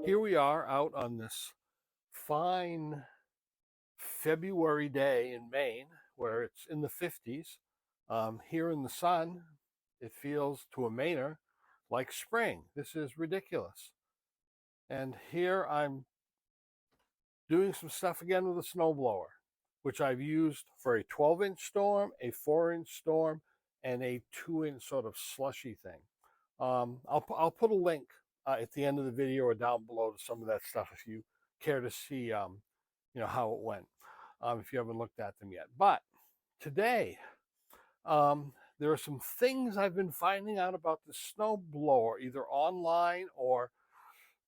Here we are out on this fine February day in Maine where it's in the 50s. Here in the sun, it feels to a Mainer like spring. This is ridiculous. And here I'm doing some stuff again with a snowblower, which I've used for a 12-inch storm, a 4-inch storm, and a 2-inch sort of slushy thing. I'll put a link at the end of the video or down below to some of that stuff if you care to see how it went, if you haven't looked at them yet. But today, there are some things I've been finding out about the snow blower, either online or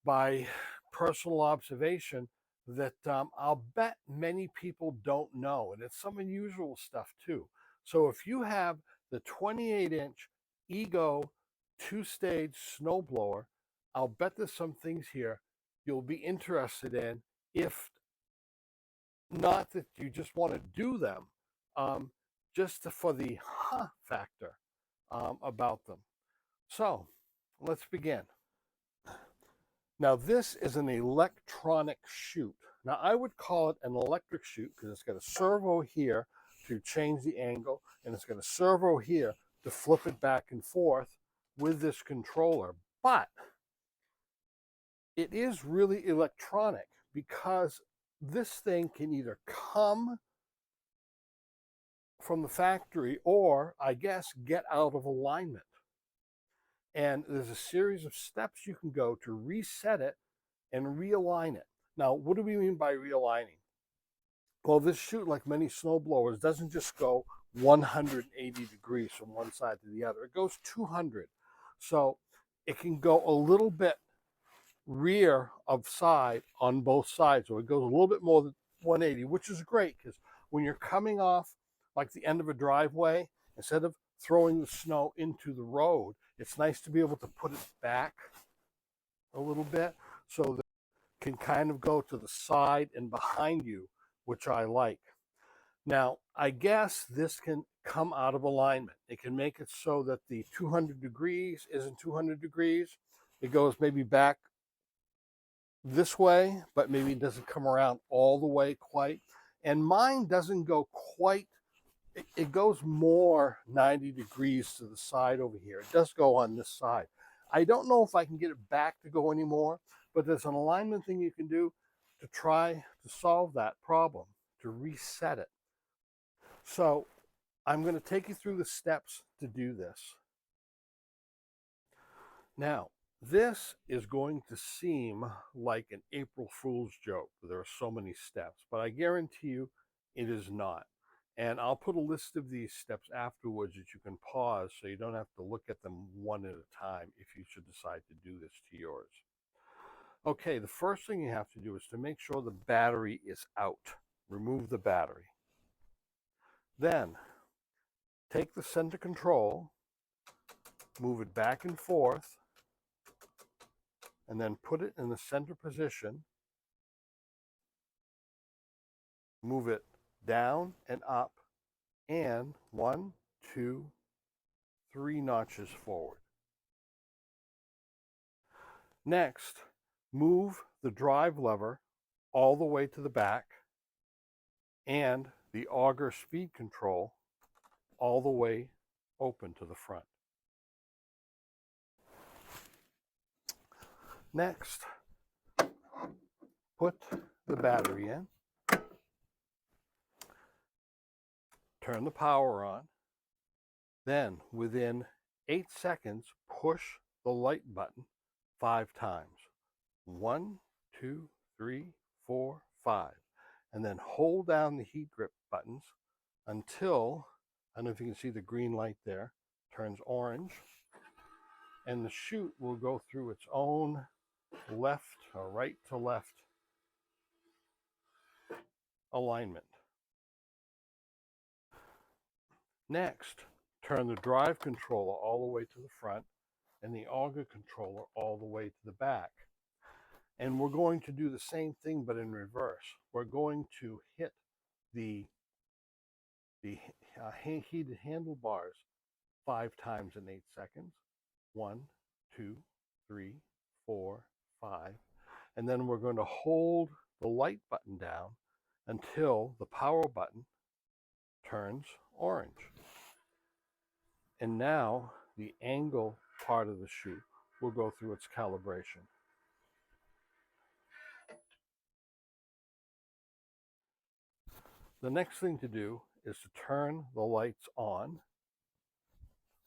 by personal observation, that I'll bet many people don't know. And it's some unusual stuff too. So if you have the 28-inch Ego 2-stage snowblower, I'll bet there's some things here you'll be interested in, if not that you just want to do them, just for the factor about them. So let's begin. Now this is an electronic chute. Now I would call it an electric chute because it's got a servo here to change the angle, and it's got a servo here to flip it back and forth with this controller. But it is really electronic because this thing can either come from the factory or, I guess, get out of alignment. And there's a series of steps you can go to reset it and realign it. Now, what do we mean by realigning? Well, this chute, like many snow blowers, doesn't just go 180 degrees from one side to the other. It goes 200. So it can go a little bit rear of side on both sides. So it goes a little bit more than 180, which is great because when you're coming off like the end of a driveway, instead of throwing the snow into the road, it's nice to be able to put it back a little bit so that it can kind of go to the side and behind you, which I like. Now, I guess this can come out of alignment. It can make it so that the 200 degrees isn't 200 degrees. It goes maybe back this way, but maybe it doesn't come around all the way quite. And mine doesn't go quite, it goes more 90 degrees to the side over here. It does go on this side. I don't know if I can get it back to go anymore, but there's an alignment thing you can do to try to solve that problem, to reset it. So I'm going to take you through the steps to do this. Now, this is going to seem like an April Fool's joke. There are so many steps, but I guarantee you it is not. And I'll put a list of these steps afterwards that you can pause so you don't have to look at them one at a time if you should decide to do this to yours. Okay, the first thing you have to do is to make sure the battery is out. Remove the battery. Then take the center control, move it back and forth, and then put it in the center position. Move it down and up, and 1, 2, 3 notches forward. Next, move the drive lever all the way to the back and the auger speed control all the way open to the front. Next, put the battery in, turn the power on, then within 8 seconds, push the light button 5 times. 1, 2, 3, 4, 5. And then hold down the heat grip buttons until, I don't know if you can see the green light there, turns orange. And the chute will go through its own left or right to left alignment. Next, turn the drive controller all the way to the front and the auger controller all the way to the back. And we're going to do the same thing but in reverse. We're going to hit the heated handlebars 5 times in 8 seconds. 1, 2, 3, 4, 5. And then we're going to hold the light button down until the power button turns orange. And now the angle part of the chute will go through its calibration. The next thing to do is to turn the lights on.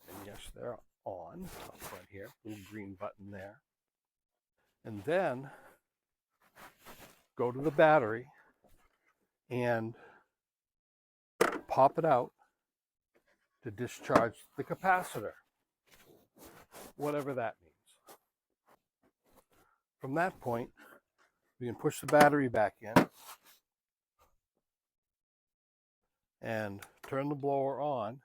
And yes, they're on up front here, little green button there. And then go to the battery and pop it out to discharge the capacitor, whatever that means. From that point, we can push the battery back in and turn the blower on.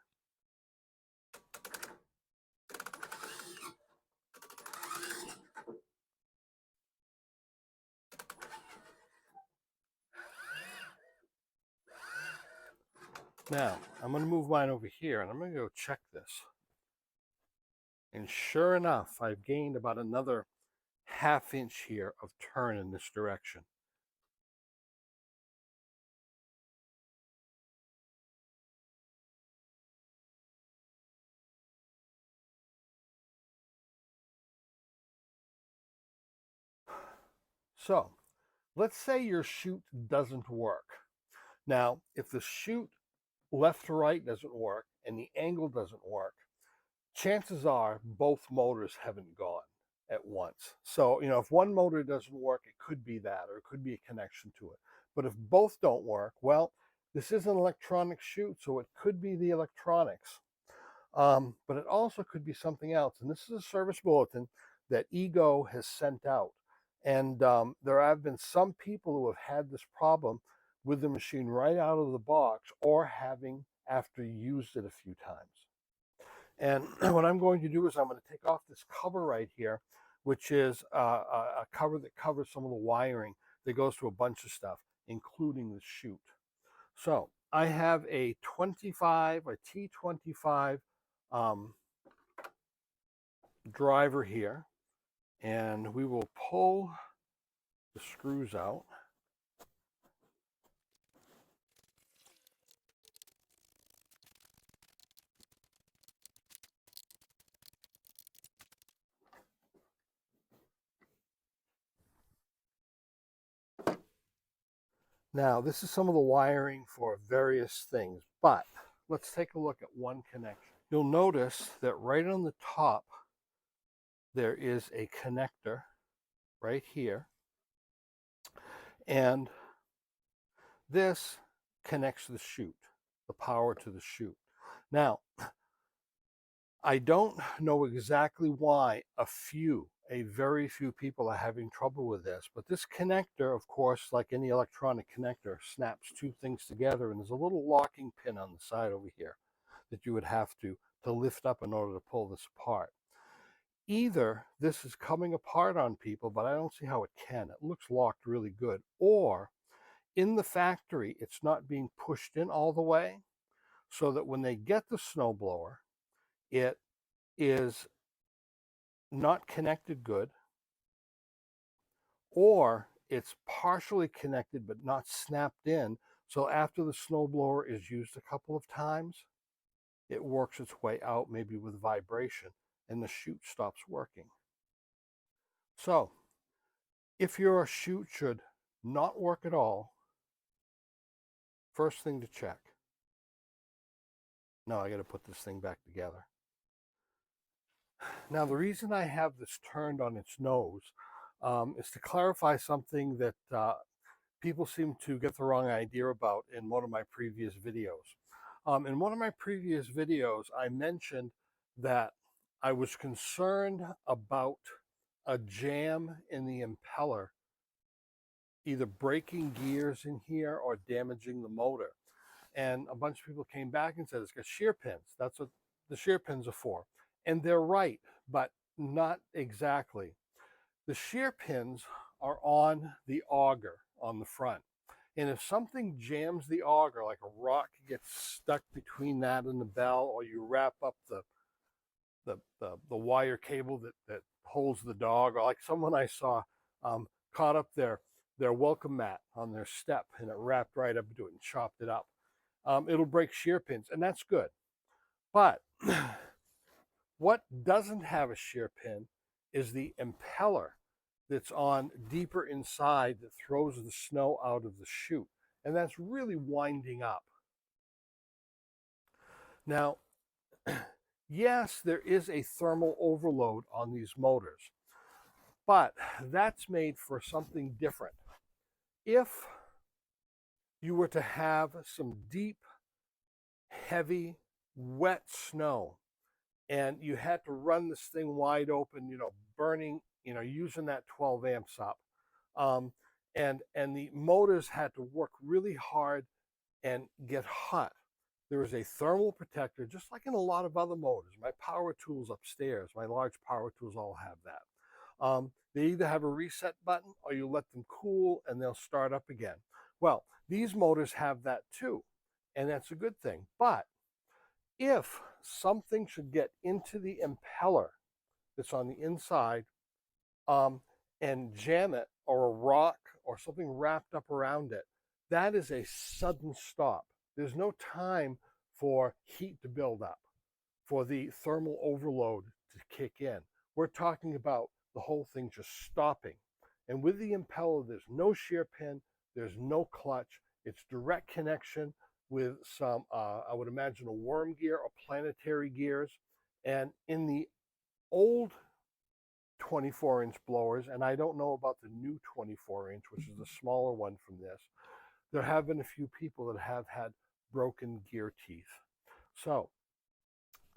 Now, I'm going to move mine over here and I'm going to go check this. And sure enough, I've gained about another ½ inch here of turn in this direction. So, let's say your chute doesn't work. Now, if the chute left to right doesn't work and the angle doesn't work, chances are both motors haven't gone at once. So, if one motor doesn't work, it could be that, or it could be a connection to it. But if both don't work, well, this is an electronic chute, so it could be the electronics. But it also could be something else. And this is a service bulletin that Ego has sent out. And there have been some people who have had this problem with the machine right out of the box, or having after used it a few times. And what I'm going to do is I'm going to take off this cover right here, which is a cover that covers some of the wiring that goes to a bunch of stuff, including the chute. So I have a T25 driver here, and we will pull the screws out. Now, this is some of the wiring for various things, but let's take a look at one connection. You'll notice that right on the top, there is a connector right here, and this connects the chute, the power to the chute. Now, I don't know exactly why a very few people are having trouble with this, but this connector, of course, like any electronic connector, snaps two things together, and there's a little locking pin on the side over here that you would have to lift up in order to pull this apart. Either this is coming apart on people, but I don't see how it can. It looks locked really good. Or in the factory, it's not being pushed in all the way, so that when they get the snowblower, it is not connected good, or it's partially connected but not snapped in. So after the snowblower is used a couple of times, it works its way out, maybe with vibration, and the chute stops working. So if your chute should not work at all, first thing to check. Now I got to put this thing back together. Now, the reason I have this turned on its nose is to clarify something that people seem to get the wrong idea about in one of my previous videos. In one of my previous videos, I mentioned that I was concerned about a jam in the impeller, either breaking gears in here or damaging the motor. And a bunch of people came back and said, it's got shear pins. That's what the shear pins are for. And they're right, but not exactly. The shear pins are on the auger on the front. And if something jams the auger, like a rock gets stuck between that and the bell, or you wrap up the wire cable that holds the dog, or like someone I saw caught up their welcome mat on their step, and it wrapped right up into it and chopped it up. It'll break shear pins, and that's good. But what doesn't have a shear pin is the impeller that's on deeper inside that throws the snow out of the chute, and that's really winding up. Now, yes, there is a thermal overload on these motors, but that's made for something different. If you were to have some deep, heavy, wet snow, and you had to run this thing wide open, burning, using that 12 amps up, and the motors had to work really hard and get hot, there is a thermal protector, just like in a lot of other motors. My power tools upstairs, my large power tools all have that. They either have a reset button or you let them cool and they'll start up again. Well, these motors have that too, and that's a good thing. But if something should get into the impeller that's on the inside and jam it, or a rock or something wrapped up around it, that is a sudden stop. There's no time for heat to build up, for the thermal overload to kick in. We're talking about the whole thing just stopping. And with the impeller, there's no shear pin, there's no clutch. It's direct connection with some, I would imagine, a worm gear or planetary gears. And in the old 24-inch blowers, and I don't know about the new 24-inch, which is the smaller one from this, there have been a few people that have had broken gear teeth. So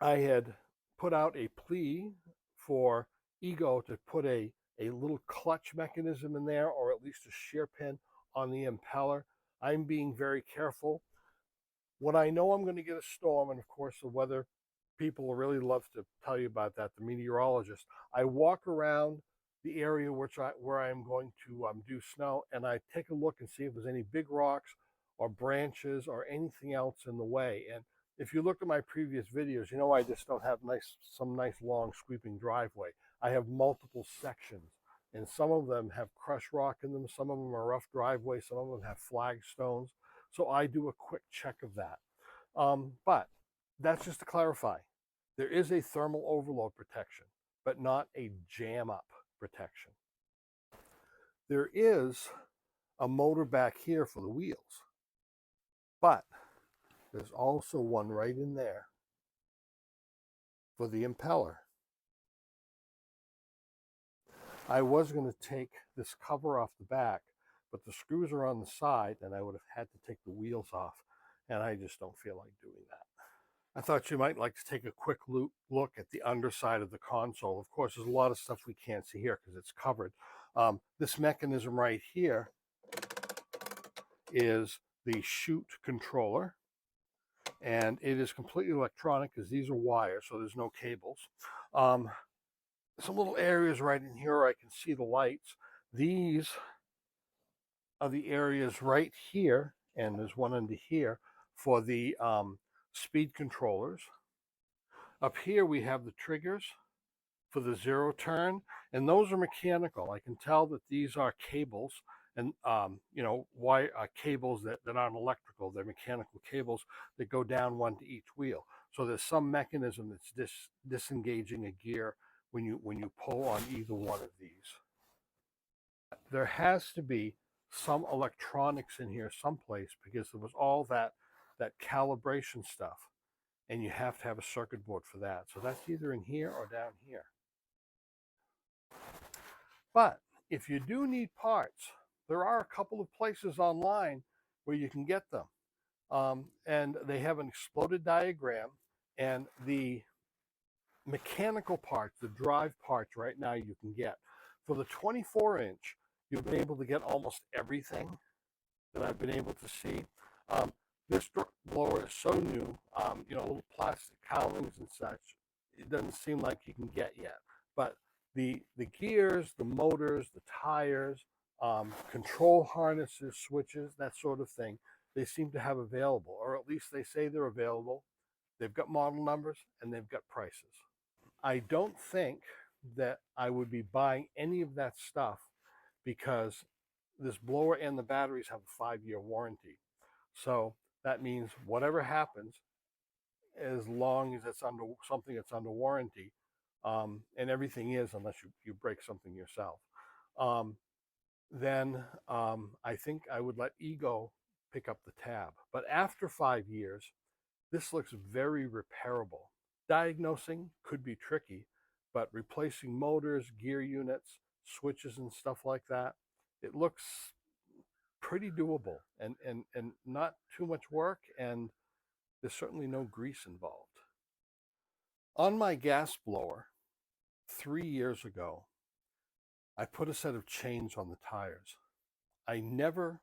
I had put out a plea for Ego to put a little clutch mechanism in there, or at least a shear pin on the impeller. I'm being very careful. When I know I'm going to get a storm, and of course the weather people really love to tell you about that, the meteorologist, I walk around the area where I'm going to do snow, and I take a look and see if there's any big rocks or branches or anything else in the way. And if you look at my previous videos, you know I just don't have some nice long sweeping driveway. I have multiple sections, and some of them have crushed rock in them, some of them are rough driveway, some of them have flagstones. So I do a quick check of that. But that's just to clarify. There is a thermal overload protection, but not a jam up protection. There is a motor back here for the wheels, but there's also one right in there for the impeller. I was going to take this cover off the back, but the screws are on the side and I would have had to take the wheels off, and I just don't feel like doing that. I thought you might like to take a quick look at the underside of the console. Of course, there's a lot of stuff we can't see here because it's covered. This mechanism right here is the chute controller, and it is completely electronic because these are wires, so there's no cables. Some little areas right in here where I can see the lights. These are the areas right here, and there's one under here for the speed controllers. Up here we have the triggers for the zero turn, and those are mechanical. I can tell that these are cables, and cables that aren't electrical. They're mechanical cables that go down one to each wheel. So there's some mechanism that's disengaging a gear when you pull on either one of these. There has to be some electronics in here someplace, because there was all that calibration stuff, and you have to have a circuit board for that. So that's either in here or down here. But if you do need parts, there are a couple of places online where you can get them. And they have an exploded diagram, and the mechanical parts, the drive parts right now you can get. For the 24-inch, you've been able to get almost everything that I've been able to see. This blower is so new, little plastic cowlings and such, it doesn't seem like you can get yet. But the gears, the motors, the tires, control harnesses, switches, that sort of thing, they seem to have available, or at least they say they're available. They've got model numbers and they've got prices. I don't think that I would be buying any of that stuff, because this blower and the batteries have a 5-year warranty. So that means whatever happens, as long as it's under something that's under warranty, and everything is, unless you break something yourself, um, then I think I would let Ego pick up the tab. But after 5 years, this looks very repairable. Diagnosing could be tricky, but replacing motors, gear units, switches, and stuff like that, it looks pretty doable and not too much work, and there's certainly no grease involved. On my gas blower, 3 years ago, I put a set of chains on the tires. I never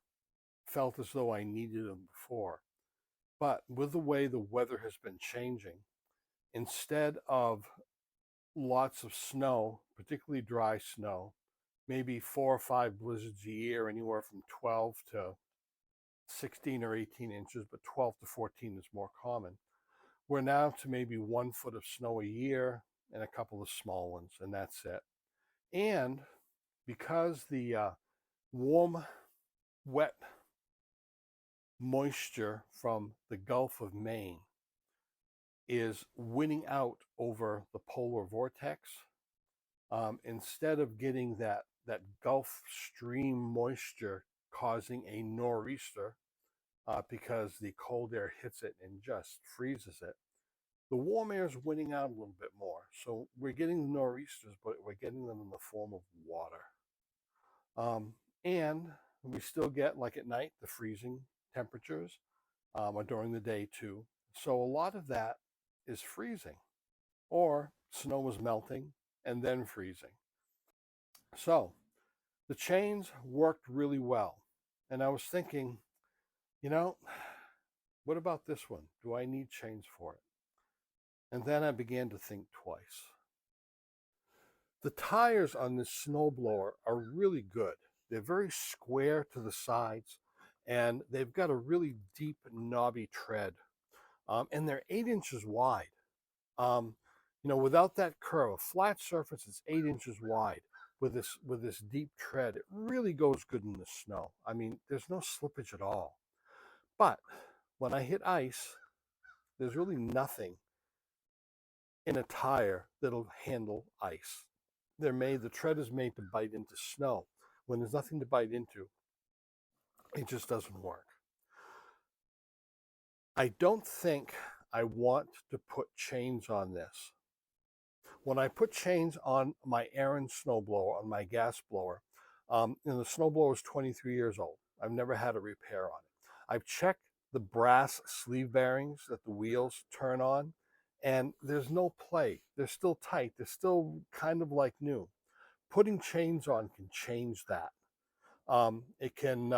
felt as though I needed them before, but with the way the weather has been changing, instead of lots of snow, particularly dry snow, maybe 4 or 5 blizzards a year, anywhere from 12 to 16 or 18 inches, but 12 to 14 is more common. We're now to maybe 1 foot of snow a year and a couple of small ones, and that's it. And because the warm, wet moisture from the Gulf of Maine is winning out over the polar vortex, instead of getting that Gulf Stream moisture causing a nor'easter, because the cold air hits it and just freezes it, the warm air is winning out a little bit more. So we're getting the nor'easters, but we're getting them in the form of water. And we still get, like at night, the freezing temperatures, or during the day too. So a lot of that is freezing, or snow is melting and then freezing. So the chains worked really well. And I was thinking, what about this one? Do I need chains for it? And then I began to think twice. The tires on this snowblower are really good. They're very square to the sides, and they've got a really deep, knobby tread. And they're 8 inches wide. Without that curve, a flat surface is 8 inches wide. With this deep tread, it really goes good in the snow. I mean, there's no slippage at all. But when I hit ice, there's really nothing in a tire that'll handle ice. The tread is made to bite into snow. When there's nothing to bite into, it just doesn't work. I don't think I want to put chains on this. When I put chains on my Aaron snowblower, on my gas blower, the snowblower is 23 years old. I've never had a repair on it. I've checked the brass sleeve bearings that the wheels turn on, and there's no play. They're still tight. They're still kind of like new. Putting chains on can change that. It can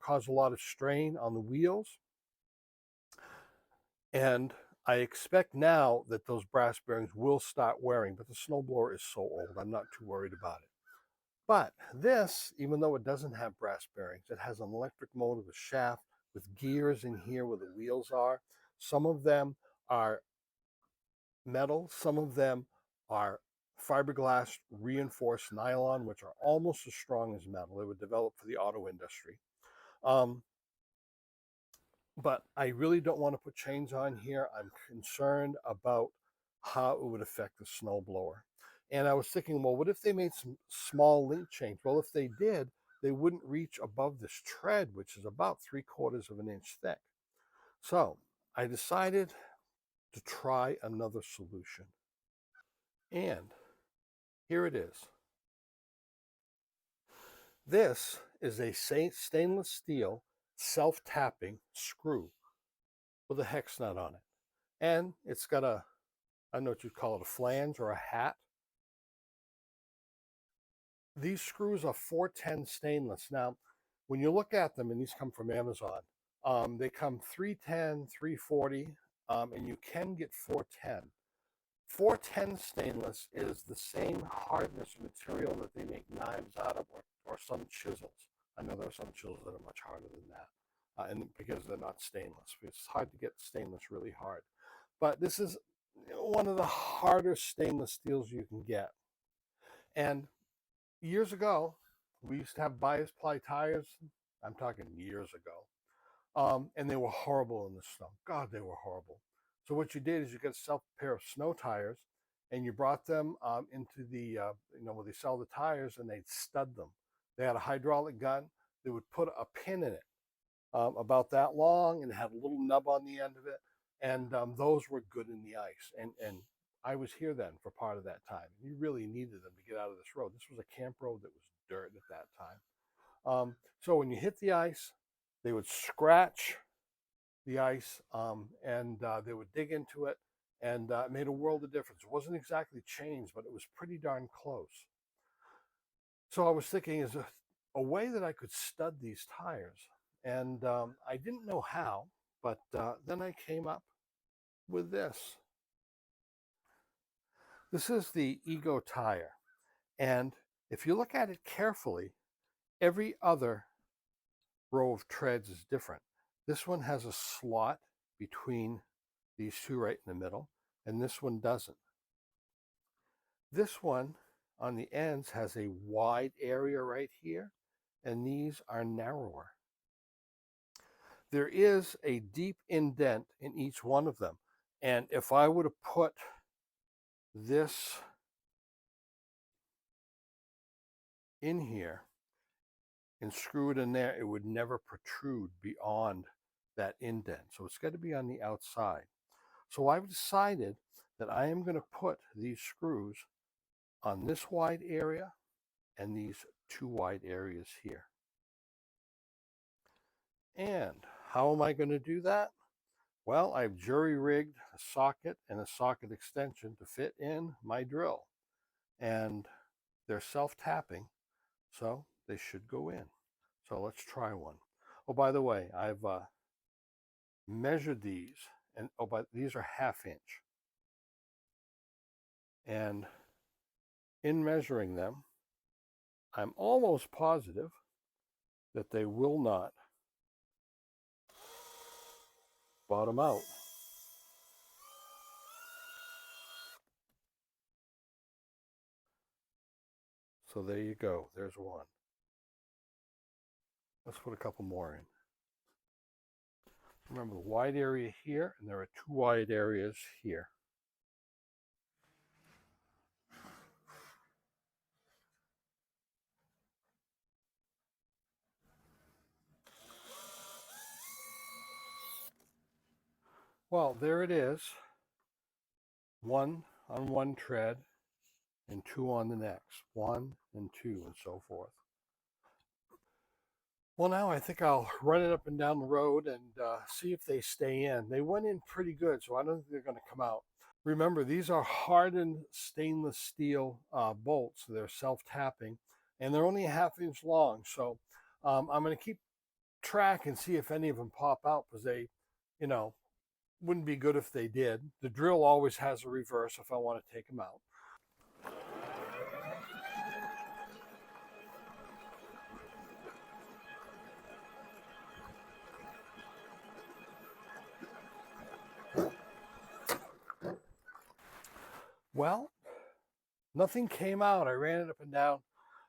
cause a lot of strain on the wheels. And I expect now that those brass bearings will start wearing, but the snowblower is so old, I'm not too worried about it. But this, even though it doesn't have brass bearings, it has an electric motor, the shaft, with gears in here where the wheels are. Some of them are metal, some of them are fiberglass reinforced nylon, which are almost as strong as metal. They were developed for the auto industry. But I really don't want to put chains on here. I'm concerned about how it would affect the snowblower. And I was thinking, well, what if they made some small link chains? Well, if they did, they wouldn't reach above this tread, which is about 3/4 of an inch thick. So I decided to try another solution. And here it is. This is a stainless steel self-tapping screw with a hex nut on it. And it's got I don't know what you'd call it, a flange or a hat. These screws are 410 stainless. Now, when you look at them, and these come from Amazon, they come 310, 340, and you can get 410. 410 stainless is the same hardness material that they make knives out of, or some chisels. I know there are some chisels that are much harder than that, and because they're not stainless. It's hard to get stainless really hard. But this is one of the harder stainless steels you can get. And years ago, we used to have bias ply tires. I'm talking years ago. And they were horrible in the snow. God, they were horrible. So what you did is you got a pair of snow tires, and you brought them into the where they sell the tires, and they'd stud them. They had a hydraulic gun. They would put a pin in it about that long, and it had a little nub on the end of it, and those were good in the ice. And I was here then for part of that time. You really needed them to get out of this road. This was a camp road that was dirt at that time. So when you hit the ice, they would scratch the ice, and they would dig into it, and it made a world of difference. It wasn't exactly changed, but it was pretty darn close. So I was thinking, is a way that I could stud these tires, and I didn't know how, but then I came up with this. This is the Ego tire, and if you look at it carefully, every other row of treads is different. This one has a slot between these two right in the middle, and this one doesn't. This one on the ends has a wide area right here, and these are narrower. There is a deep indent in each one of them, and if I were to put this in here and screw it in there, it would never protrude beyond that indent. So it's got to be on the outside. So I've decided that I am going to put these screws on this wide area and these two wide areas here. And how am I going to do that? Well, I've jury-rigged a socket and a socket extension to fit in my drill. And they're self-tapping, so they should go in. So let's try one. Oh, by the way, I've measured these, and but these are 1/2 inch. And in measuring them, I'm almost positive that they will not bottom out. So there you go. There's one. Let's put a couple more in. Remember the wide area here, and there are two wide areas here. Well, there it is. One on one tread and two on the next. 1 and 2 and so forth. Well, now I think I'll run it up and down the road and see if they stay in. They went in pretty good, so I don't think they're going to come out. Remember, these are hardened stainless steel bolts. They're self-tapping, and they're only 1/2 inch long. So I'm going to keep track and see if any of them pop out, because they, wouldn't be good if they did. The drill always has a reverse if I want to take them out. Well, nothing came out. I ran it up and down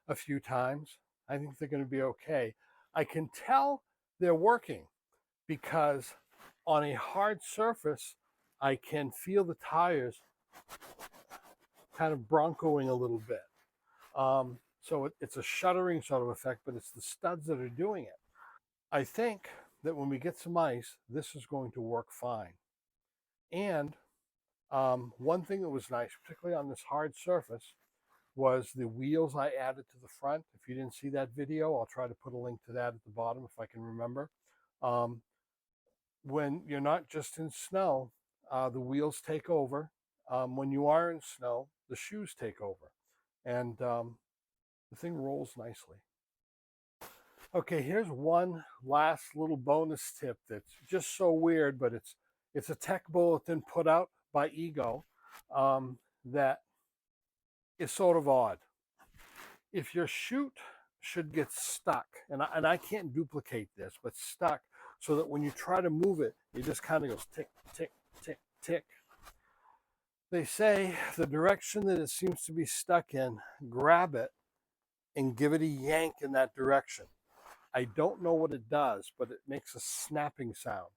a few times. I think they're going to be okay. I can tell they're working because on a hard surface, I can feel the tires kind of broncoing a little bit. So it's a shuddering sort of effect, but it's the studs that are doing it. I think that when we get some ice, this is going to work fine. And one thing that was nice, particularly on this hard surface, was the wheels I added to the front. If you didn't see that video, I'll try to put a link to that at the bottom if I can remember. When you're not just in snow, the wheels take over. When you are in snow, the shoes take over. And the thing rolls nicely. Okay, here's one last little bonus tip that's just so weird, but it's a tech bulletin put out by Ego that is sort of odd. If your chute should get stuck, and I can't duplicate this, but stuck, so that when you try to move it, it just kind of goes tick, tick, tick, tick. They say the direction that it seems to be stuck in, grab it and give it a yank in that direction. I don't know what it does, but it makes a snapping sound.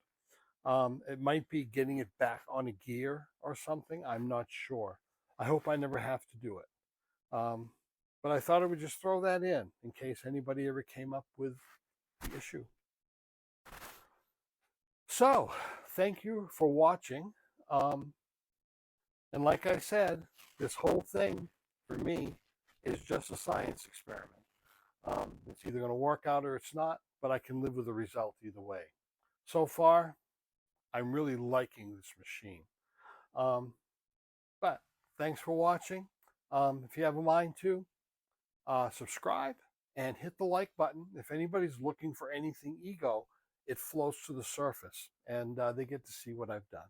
It might be getting it back on a gear or something. I'm not sure. I hope I never have to do it. But I thought I would just throw that in case anybody ever came up with the issue. So, thank you for watching. And like I said, this whole thing for me is just a science experiment. It's either going to work out or it's not, but I can live with the result either way. So far, I'm really liking this machine. But thanks for watching. If you have a mind to, subscribe and hit the like button. If anybody's looking for anything ego, it floats to the surface and they get to see what I've done.